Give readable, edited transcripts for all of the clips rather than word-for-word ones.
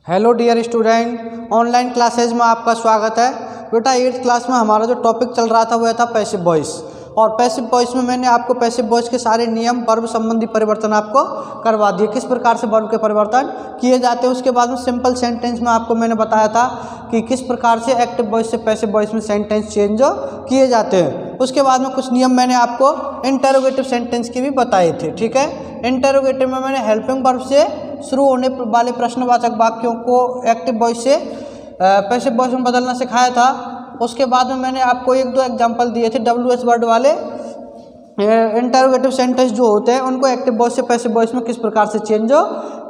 Hello dear student, online classes में आपका स्वागत है। बेटा 8th क्लास में हमारा जो टॉपिक चल रहा था वह था पैसिव वॉइस। और पैसिव वॉइस में मैंने आपको पैसिव वॉइस के सारे नियम, वर्ब संबंधी परिवर्तन आपको करवा दिए, किस प्रकार से वर्ब के परिवर्तन किए जाते हैं। उसके बाद में सिंपल सेंटेंस में आपको मैंने बताया था कि किस प्रकार से एक्टिव वॉइस से पैसिव वॉइस में सेंटेंस चेंज किए जाते हैं। उसके बाद में कुछ नियम मैंने आपको इंटरोगेटिव सेंटेंस के भी बताए थे। ठीक है, इंटरोगेटिव में मैंने हेल्पिंग वर्ब से शुरू होने वाले प्रश्नवाचक वाक्यों को एक्टिव वॉइस से पैसिव वॉइस में बदलना सिखाया था। उसके बाद में मैंने आपको 1-2 एग्जांपल दिए थे WH वर्ड वाले इंटरोगेटिव सेंटेंस जो होते हैं उनको एक्टिव वॉइस से पैसिव वॉइस में किस प्रकार से चेंज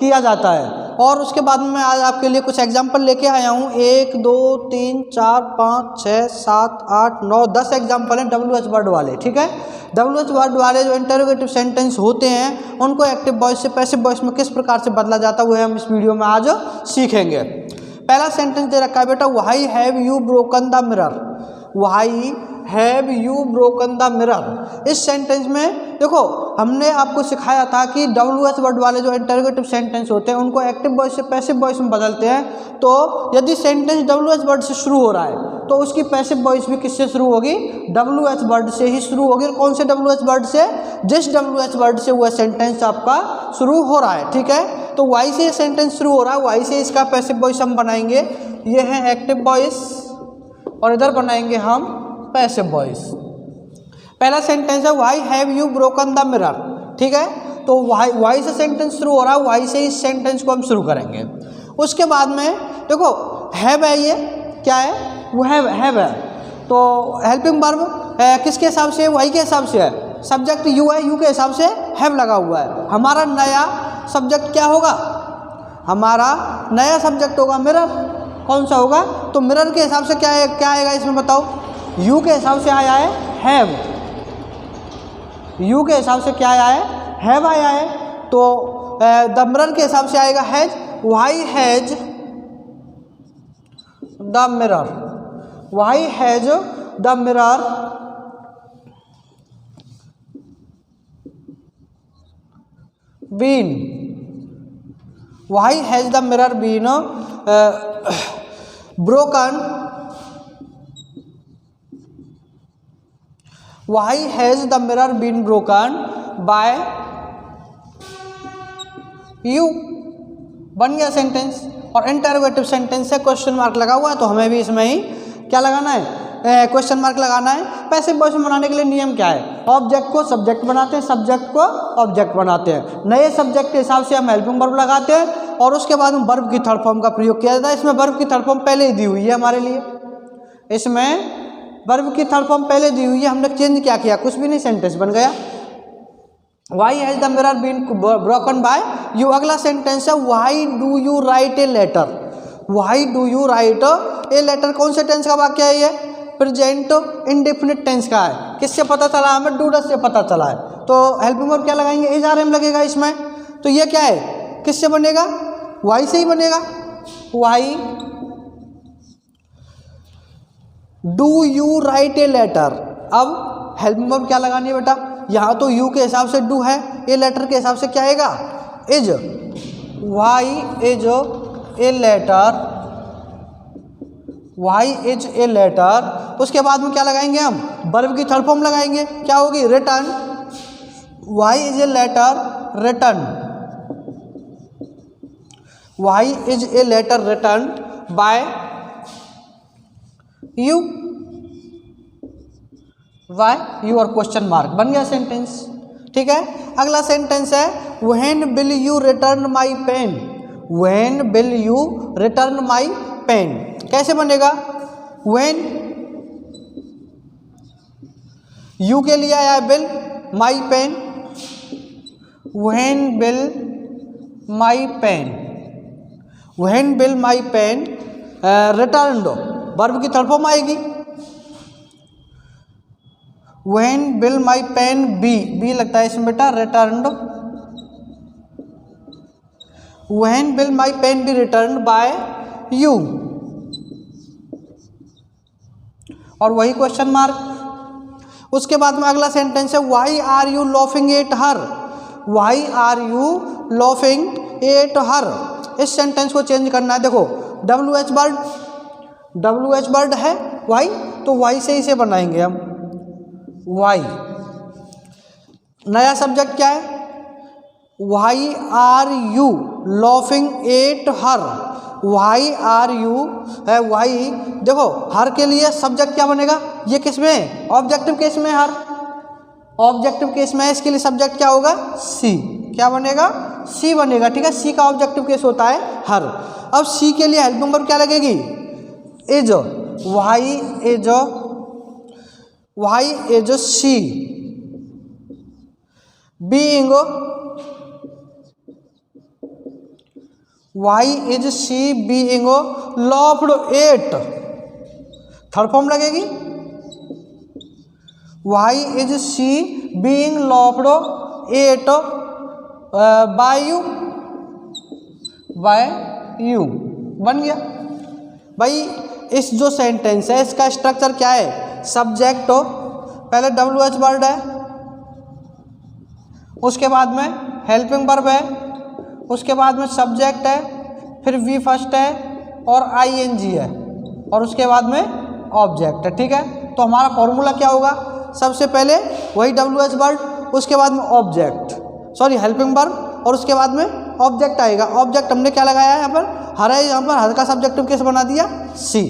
किया जाता है। और उसके बाद में मैं आज आपके लिए कुछ एग्जांपल लेके आया हूँ। 1 2 3 4 5 6 7 8 9 10 एग्जांपल हैं WH वर्ड वाले। ठीक है, WH वर्ड वाले जो इंटरोगेटिव सेंटेंस होते हैं उनको एक्टिव वॉइस से पैसिव वॉइस में किस प्रकार से बदला जाता है वह हम इस वीडियो में आज सीखेंगे। पहला सेंटेंस दे रखा है बेटा, why have you broken the mirror. Why have you broken the mirror. इस सेंटेंस में देखो हमने आपको सिखाया था कि WH वर्ड वाले जो इंटरोगेटिव सेंटेंस होते हैं उनको एक्टिव वॉइस से पैसिव वॉइस में बदलते हैं। तो यदि सेंटेंस WH वर्ड से शुरू हो रहा है तो उसकी पैसिव वॉइस भी किससे शुरू होगी? WH वर्ड से ही शुरू होगी। कौन से WH वर्ड से? जिस WH वर्ड से वह सेंटेंस आपका शुरू हो रहा है। ठीक है, तो वाई से सेंटेंस शुरू हो रहा है, वाई से इसका पैसिव वॉइस हम बनाएंगे। ये है एक्टिव वॉइस और इधर बनाएंगे हम पैसिव वॉइस। पहला सेंटेंस है why have you broken the mirror. ठीक है, तो वाई से सेंटेंस शुरू हो रहा है, वाई से इस सेंटेंस को हम शुरू करेंगे। उसके बाद में देखो हैव है, ये क्या है? वो हैव है। तो हेल्पिंग वर्ब किसके हिसाब से? वाई के हिसाब से है। सब्जेक्ट यू है, यू के हिसाब से हैव लगा हुआ है। हमारा नया सब्जेक्ट क्या होगा? हमारा नया सब्जेक्ट होगा मिरर। कौन सा होगा? तो मिरर के हिसाब से क्या आएगा इसमें बताओ? यू के हिसाब से आया है हैव। यू के हिसाब से क्या आया है? हैव आया है। तो द मिरर के हिसाब से आएगा has. Why has the mirror. Why has the mirror been. Why has the mirror been broken? Why has the mirror been broken by you? बन गया सेंटेंस। और इंटरोगेटिव सेंटेंस से क्वेश्चन मार्क लगा हुआ है तो हमें भी इसमें ही क्या लगाना है? क्वेश्चन मार्क लगाना है। पैसिव वॉइस में बनाने के लिए नियम क्या है? ऑब्जेक्ट को सब्जेक्ट बनाते हैं, सब्जेक्ट को ऑब्जेक्ट बनाते हैं। नए सब्जेक्ट के हिसाब से हम हेल्पिंग वर्ब लगाते हैं और उसके बाद में वर्ब की थर्ड फॉर्म का प्रयोग किया जाता है। इसमें वर्ब की थर्ड फॉर्म पहले ही दी हुई है हमारे लिए। इसमें वर्ब की थर्ड फॉर्म पहले दी हुई है, हमने चेंज क्या किया? कुछ भी नहीं, सेंटेंस बन गया। Why has the mirror been broken by you? अगला सेंटेंस है Why do you write a letter? Why do you write a letter? कौन से टेंस का वाक्य है ये? प्रेजेंट इंडेफिनिट टेंस का है। किससे पता चला? हमें डू डस से पता चला है। तो हेल्पिंग वर्ब क्या लगाएंगे? इज आर एम लगेगा इसमें। तो ये क्या है? किससे बनेगा? वाई से ही बनेगा। Why do you write a letter. अब हेल्पिंग वर्ब क्या लगानी है बेटा? यहाँ तो यू के हिसाब से डू है, ए लेटर के हिसाब से क्या आएगा? Is. Why is a letter. Why is a letter. उसके बाद में क्या लगाएंगे हम? वर्ब की थर्ड फॉर्म लगाएंगे। क्या होगी? Return. Why is a letter return. Why is a letter return by you. Why you और क्वेश्चन मार्क बन गया सेंटेंस। ठीक है, अगला सेंटेंस है when will you return my pen. When will you return my pen. कैसे बनेगा? When you के लिए आया will, my pen. When will my pen. When will my pen return दो, वर्ब की थर्ड फॉर्म आएगी। When will my pen be लगता है इसमें बेटा, रिटर्न दो। When will my pen be return by you. और वही क्वेश्चन मार्क। उसके बाद में अगला सेंटेंस है why are you laughing at her. Why are you laughing at her. इस सेंटेंस को चेंज करना है। देखो WH वर्ड है वाई, तो वाई से इसे बनाएंगे हम वाई। नया सब्जेक्ट क्या है? Why are you laughing at her. Why are you है वाई। देखो हर के लिए सब्जेक्ट क्या बनेगा? ये किस में है? ऑब्जेक्टिव केस में हर। ऑब्जेक्टिव केस में इसके लिए सब्जेक्ट क्या होगा? सी। क्या बनेगा? सी बनेगा। ठीक है, सी का ऑब्जेक्टिव केस होता है हर। अब सी के लिए हेल्पिंग वर्ब क्या लगेगी? Is. Why is she being. Why is she being laughed at. Third form लगेगी why is she being laughed at by you. बन गया भाई। इस जो सेंटेंस है इसका स्ट्रक्चर क्या है? सब्जेक्ट हो, पहले WH वर्ड है, उसके बाद में हेल्पिंग वर्ब है, उसके बाद में सब्जेक्ट है, फिर वी फर्स्ट है और ING है, और उसके बाद में ऑब्जेक्ट है। ठीक है, तो हमारा फॉर्मूला क्या होगा? सबसे पहले वही WH वर्ड, उसके बाद में ऑब्जेक्ट, सॉरी हेल्पिंग वर्ब, और उसके बाद में ऑब्जेक्ट आएगा। ऑब्जेक्ट हमने क्या लगाया है यहाँ पर? हर है। यहाँ पर हर का सब्जेक्टिव केस बना दिया सी।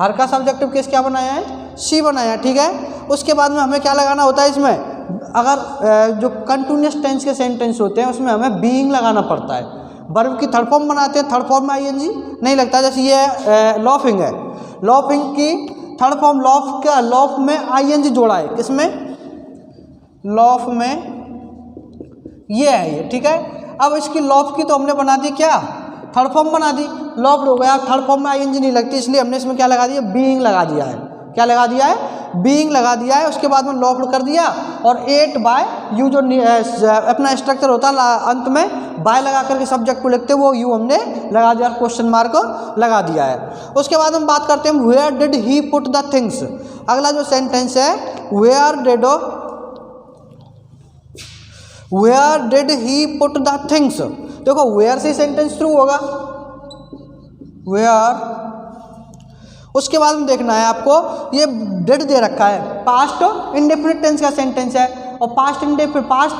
हर का सब्जेक्टिव केस क्या बनाया है? सी बनाया। ठीक है, उसके बाद में हमें क्या लगाना होता है इसमें? अगर जो कंटिन्यूअस टेंस के सेंटेंस होते हैं उसमें हमें बीइंग लगाना पड़ता है। वर्ब की थर्ड फॉर्म बनाते हैं, थर्ड फॉर्म में ING नहीं लगता। जैसे ये लॉफिंग है, लॉफिंग की थर्ड फॉर्म लॉफ में ING जोड़ा है। किसमें? लॉफ में ये है ये। ठीक है, अब इसकी लॉफ की तो हमने बना दी क्या? थर्ड फॉर्म बना दी, लॉफ्ड हो गया। थर्ड फॉर्म में ING नहीं लगती, इसलिए हमने इसमें क्या लगा दिया? बीइंग लगा दिया है। क्या लगा दिया है? बीइंग लगा दिया है। उसके बाद में लॉफ्ड कर दिया, और एट बाय यू जो अपना स्ट्रक्चर होता है अंत में बाय लगा करके सब्जेक्ट को लिखते हैं, वो यू हमने लगा दिया, क्वेश्चन मार्क लगा दिया है। उसके बाद हम बात करते हैं where did he put the things. अगला जो सेंटेंस है where did he put the things. देखो वेयर से सेंटेंस शुरू होगा, वेयर। उसके बाद में देखना है आपको, ये डिड दे रखा है, पास्ट इंडेफिनिट टेंस का सेंटेंस है, और पास्ट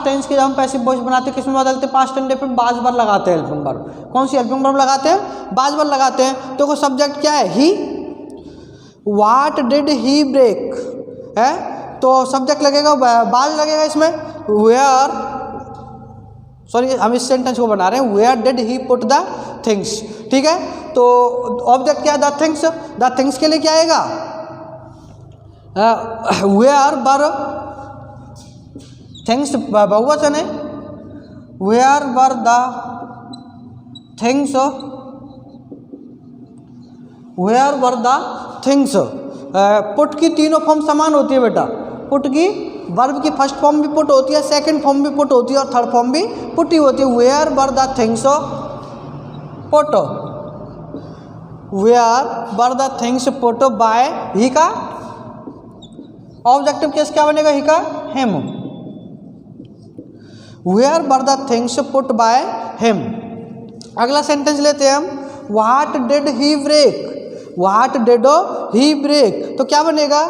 टेंस के जब हम पैसिव वॉइस बनाते हैं किसमें बदलते हैं? पास्ट इंडेफिनिट बाज बार लगाते हैं हेल्पिंग वर्ब। कौन सी हेल्पिंग वर्ब लगाते हैं? बाज बार लगाते हैं। तो सब्जेक्ट क्या है? ही। व्हाट डिड ही ब्रेक है, तो सब्जेक्ट लगेगा, बाज लगेगा इसमें। वेयर, सॉरी हम इस सेंटेंस को बना रहे हैं, where did he put the things. ठीक है, तो ऑब्जेक्ट क्या है? The things. द थिंग्स के लिए क्या आएगा? वेयर वर थिंग्स बहुवचन है, where were the things, where were the things. Put की तीनों फॉर्म समान होती है बेटा। पुट की वर्ब की फर्स्ट फॉर्म भी पुट होती है, सेकंड फॉर्म भी पुट होती है, और थर्ड फॉर्म भी पुट ही होती है। Where were the things put, where were the things put by he का ऑब्जेक्टिव केस क्या बनेगा? ही का him. Where were the things put by him. अगला सेंटेंस लेते हैं हम, what did he break. What did he break, तो क्या बनेगा?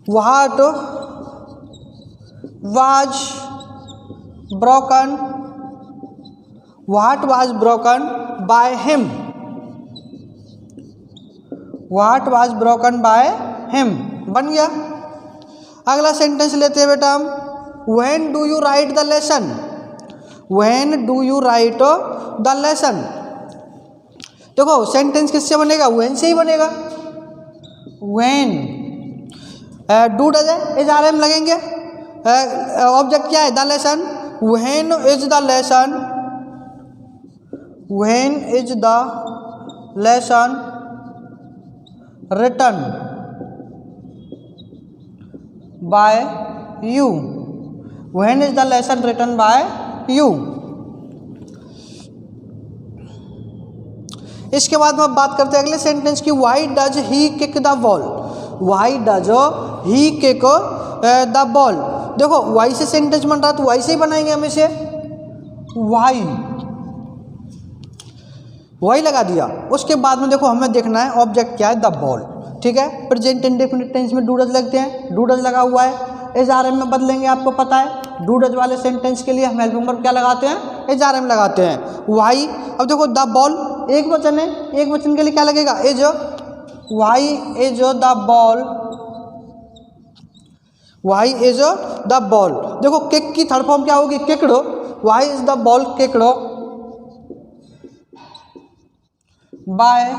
What was broken, what was broken by him. What was broken by him बन गया। अगला सेंटेंस लेते हैं बेटा हम, when do you write the lesson. When do you write the lesson. देखो सेंटेंस किससे बनेगा? व्हेन से ही बनेगा। When do does is RM लगेंगे। ऑब्जेक्ट क्या है? The lesson. When is the lesson, when is the lesson written by you. When is the lesson written by you. इसके बाद में बात करते हैं अगले सेंटेंस की, why does he kick the ball. Y does he kick the ball. देखो Y से सेंटेंस बन रहा है तो वाई से ही बनाएंगे हम इसे। वाई वही लगा दिया। उसके बाद में देखो हमें देखना है ऑब्जेक्ट क्या है, द बॉल। ठीक है, प्रेजेंट इंडेफिनिट टेंस में डू डज लगते हैं, डू डज लगा हुआ है। एज आर एम में बदलेंगे, आपको पता है डू डज वाले सेंटेंस के लिए हम हेल्पिंग वर्ब क्या लगाते हैं, एज आर एम लगाते हैं। वाई, अब देखो द बॉल एक वचन है, एक वचन के लिए क्या लगेगा, is. Why is the ball, why is the ball. देखो किक की थर्ड फॉर्म क्या होगी, kicked. Why is the ball kicked by,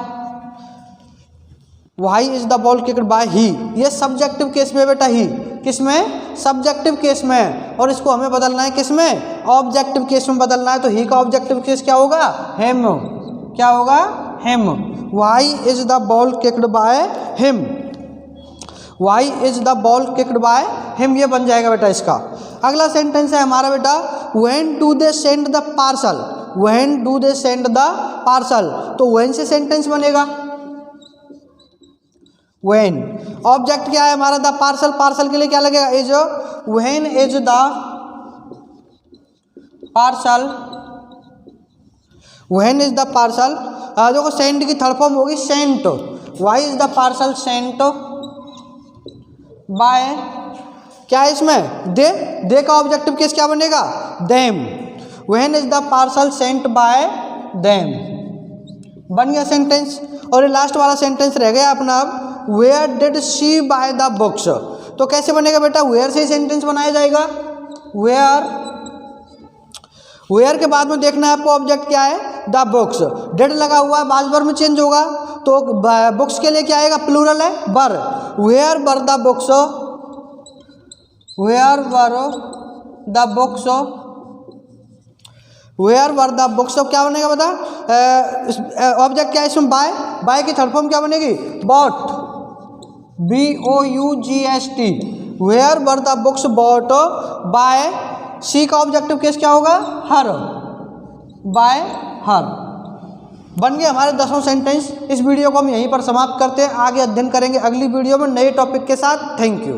why is the ball kicked by he. ये सब्जेक्टिव केस में बेटा, ही किसमें, सब्जेक्टिव केस में, और इसको हमें बदलना है किसमें, ऑब्जेक्टिव केस में बदलना है। तो ही का ऑब्जेक्टिव केस क्या होगा, हिम। क्या होगा, him. Why is the ball kicked by him, why is the ball kicked by him, ये बन जाएगा बेटा इसका। अगला सेंटेंस है हमारा बेटा, when do they send the parcel, when do they send the parcel. तो व्हेन से सेंटेंस बनेगा, व्हेन। ऑब्जेक्ट क्या है हमारा, द पार्सल, पार्सल के लिए क्या लगेगा, is. When is the parcel, when is the parcel. देखो सेंड की थर्ड फॉर्म होगी sent, why is the parcel sent by, क्या है इसमें, दे। दे का ऑब्जेक्टिव केस क्या बनेगा, them. When is the parcel sent bye them, बन गया सेंटेंस। और ये लास्ट वाला सेंटेंस रह गया अपना, where did she buy the books. तो कैसे बनेगा बेटा, वेयर से ही सेंटेंस बनाया जाएगा, वेयर। वेयर के बाद में देखना है आपको ऑब्जेक्ट क्या है, द बुक्स। डिड लगा हुआ है, बाद में चेंज होगा, तो बुक्स के लिए क्या आएगा, प्लूरल है, were. Where were the books, where were the books, where were the books. क्या बनेगा बता, ऑब्जेक्ट क्या है इसमें, बाय। बाय की थर्ड फॉर्म क्या बनेगी, bought, BOUGST। Where were the books bought by, she का ऑब्जेक्टिव केस क्या होगा, हर, बाय हर। बन गए हमारे 10 सेंटेंस। इस वीडियो को हम यहीं पर समाप्त करते हैं, आगे अध्ययन करेंगे अगली वीडियो में नए टॉपिक के साथ। Thank you.